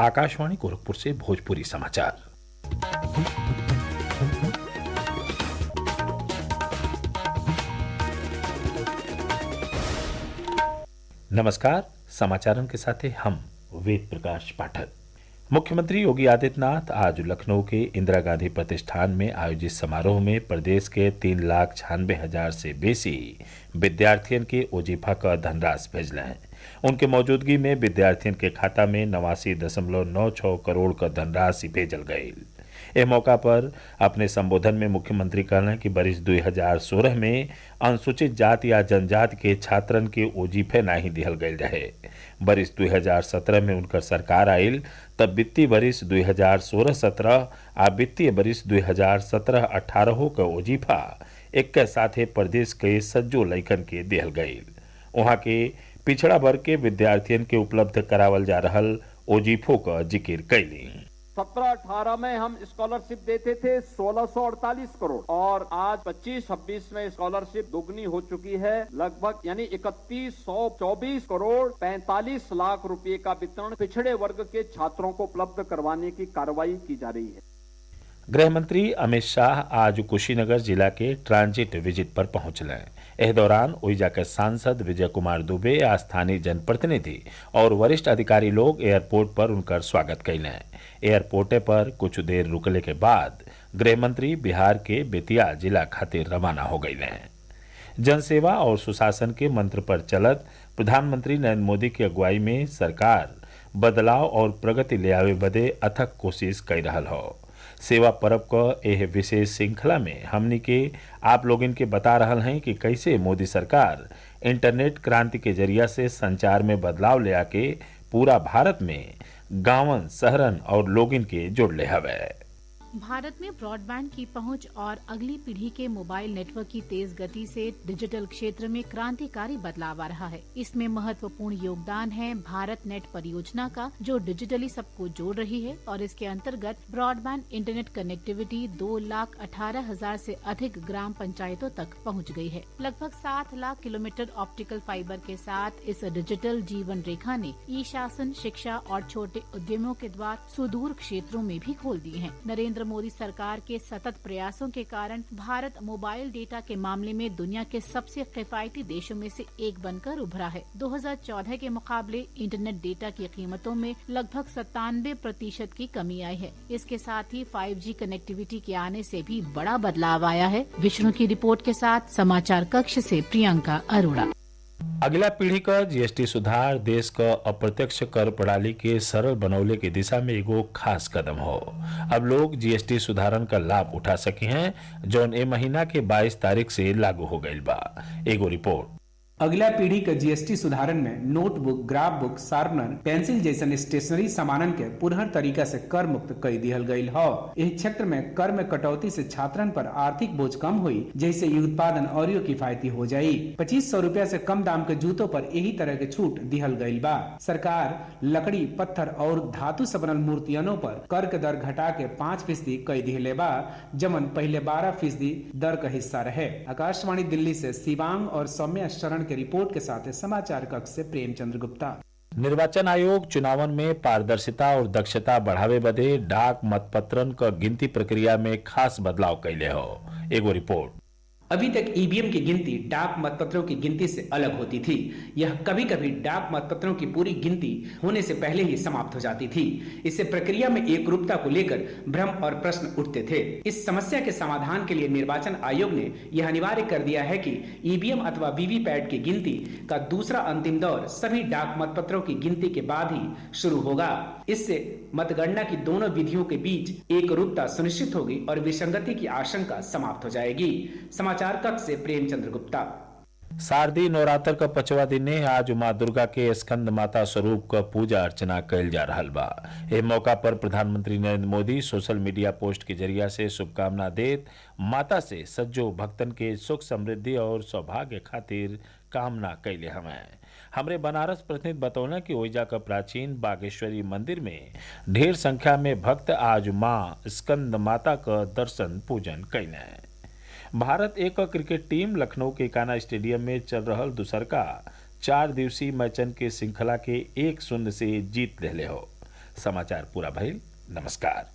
आकाशवाणी गोरखपुर से भोजपुरी समाचार। नमस्कार। समाचारों के साथ हम वेद प्रकाश पाठक। मुख्यमंत्री योगी आदित्यनाथ आज लखनऊ के इंदिरा गांधी प्रतिष्ठान में आयोजित समारोह में प्रदेश के 3,96,000 से बेसी विद्यार्थियों के ओजीफा का धनराशि भेजले हैं। उनके मौजूदगी में विद्यार्थियों के खाता में 89.96 करोड़ का धनराशि भेजल गई। इस मौका पर अपने संबोधन में मुख्यमंत्री कहलें कि बरिस 2016 में अनुसूचित जाति या जनजाति के छात्रन के ओजीफे नहीं दिहल गयल रहे। बरिस 2017 में उनकर सरकार आयल तब वित्तीय बरिस 2016-17 आ वित्तीय बरिस 2017-18 का ओजीफा एक साथे प्रदेश के सज्जो लइकन के दिहल गईल। वहाँ के पिछड़ा वर्ग के विद्यार्थियों के उपलब्ध करावल जा रहल ओजीफो का जिक्र कैली। 17-18 में हम स्कॉलरशिप देते थे 1648 करोड़ और आज 25-26 में स्कॉलरशिप दोगुनी हो चुकी है, लगभग यानी 3124 करोड़ 45 लाख रुपए का वितरण पिछड़े वर्ग के छात्रों को उपलब्ध करवाने की कार्रवाई की जा रही है। गृह मंत्री अमित शाह आज कुशीनगर जिला के ट्रांजिट विजिट पर पहुंचले। इस दौरान ओइजा के सांसद विजय कुमार दुबे या स्थानीय जनप्रतिनिधि और वरिष्ठ अधिकारी लोग एयरपोर्ट पर उनकर स्वागत कैले। एयरपोर्टे पर कुछ देर रुकले के बाद गृह मंत्री बिहार के बेतिया जिला खातिर रवाना हो गए। जनसेवा और सुशासन के मंत्र पर चलत प्रधानमंत्री नरेंद्र मोदी की अगुवाई में सरकार बदलाव और प्रगति ले आवे बदे अथक कोशिश कर रहल हो। सेवा पर्व क यह विशेष श्रृंखला में हमनी के आप लोगन के बता रहल हैं कि कैसे मोदी सरकार इंटरनेट क्रांति के जरिया से संचार में बदलाव ले आके पूरा भारत में गांवन शहरन और लोगन के जोड़ले हवे। भारत में ब्रॉडबैंड की पहुंच और अगली पीढ़ी के मोबाइल नेटवर्क की तेज गति से डिजिटल क्षेत्र में क्रांतिकारी बदलाव आ रहा है। इसमें महत्वपूर्ण योगदान है भारत नेट परियोजना का, जो डिजिटली सबको जोड़ रही है और इसके अंतर्गत ब्रॉडबैंड इंटरनेट कनेक्टिविटी 2,18,000 से अधिक ग्राम पंचायतों तक पहुंच गई है। लगभग 7 लाख किलोमीटर ऑप्टिकल फाइबर के साथ इस डिजिटल जीवन रेखा ने ई शासन, शिक्षा और छोटे उद्यमों के द्वार सुदूर क्षेत्रों में भी खोल दिए हैं। नरेंद्र मोदी सरकार के सतत प्रयासों के कारण भारत मोबाइल डेटा के मामले में दुनिया के सबसे किफायती देशों में से एक बनकर उभरा है। 2014 के मुकाबले इंटरनेट डेटा की कीमतों में लगभग 97% की कमी आई है। इसके साथ ही 5G कनेक्टिविटी के आने से भी बड़ा बदलाव आया है। विष्णु की रिपोर्ट के साथ समाचार कक्ष से प्रियंका अरोड़ा। अगला पीढ़ी का जीएसटी सुधार देश का अप्रत्यक्ष कर प्रणाली के सरल बनौले की दिशा में एगो खास कदम हो। अब लोग जीएसटी सुधारन का लाभ उठा सके हैं, जौन ए महीना के 22 तारीख से लागू हो गईल बा। एगो रिपोर्ट। अगला पीढ़ी के जीएसटी सुधारन में notebook, graph book, sharpener, pencil जैसन स्टेशनरी सामानन के पुनः तरीका से कर मुक्त कर दिहल गईल हो। इस क्षेत्र में कर में कटौती से छात्रन पर आर्थिक बोझ कम हुई, जैसे ये उत्पादन और किफायती हो जाये। 2500 रुपया से कम दाम के जूतों पर यही तरह के छूट दिहल गईल बा। सरकार लकड़ी, पत्थर और धातु से बनल मूर्तियनों पर कर के दर घटा के 5% कर दिहले बा, जमन पहले 12% दर का हिस्सा रहे। आकाशवाणी दिल्ली से शिवांग और सौम्या शरण के रिपोर्ट के साथ समाचार कक्ष से प्रेमचंद्र गुप्ता। निर्वाचन आयोग चुनावन में पारदर्शिता और दक्षता बढ़ावे बदे डाक मतपत्रन क गिनती प्रक्रिया में खास बदलाव कैले हो। एगो रिपोर्ट। अभी तक ईवीएम की गिनती डाक मतपत्रों की गिनती से अलग होती थी। यह कभी कभी डाक मतपत्रों की पूरी गिनती होने से पहले ही समाप्त हो जाती थी। इससे प्रक्रिया में एकरूपता को लेकर भ्रम और प्रश्न उठते थे। इस समस्या के समाधान के लिए निर्वाचन आयोग ने यह अनिवार्य कर दिया है कि ईवीएम अथवा वीवीपैट की गिनती का दूसरा अंतिम दौर सभी डाक मतपत्रों की गिनती के बाद ही शुरू होगा। इससे मतगणना की दोनों विधियों के बीच एकरूपता सुनिश्चित होगी और विसंगति की आशंका समाप्त हो जाएगी। समाचार कक्ष से प्रेमचंद्र गुप्ता। शारदीय नवरात्र का 5वां दिन ने आज माँ दुर्गा के स्कंद माता स्वरूप का पूजा अर्चना कैल जा रहल बा। इस मौका पर प्रधानमंत्री Narendra Modi social media post के जरिया से शुभकामना देत माता से सज्जो भक्तन के सुख, समृद्धि और सौभाग्य खातिर कामना कैले हमें। हमरे बनारस प्रतिनिधि बतौना कि ओइजा का प्राचीन बागेश्वरी मंदिर में ढेर संख्या में भक्त आज माँ स्कंद माता का दर्शन पूजन कैले। भारत एक क्रिकेट टीम लखनऊ के कान्हा स्टेडियम में चल रहल दूसरका 4 दिवसीय मैचन के श्रृंखला के 1-0 से जीत लेले हो। समाचार पूरा भइल। नमस्कार।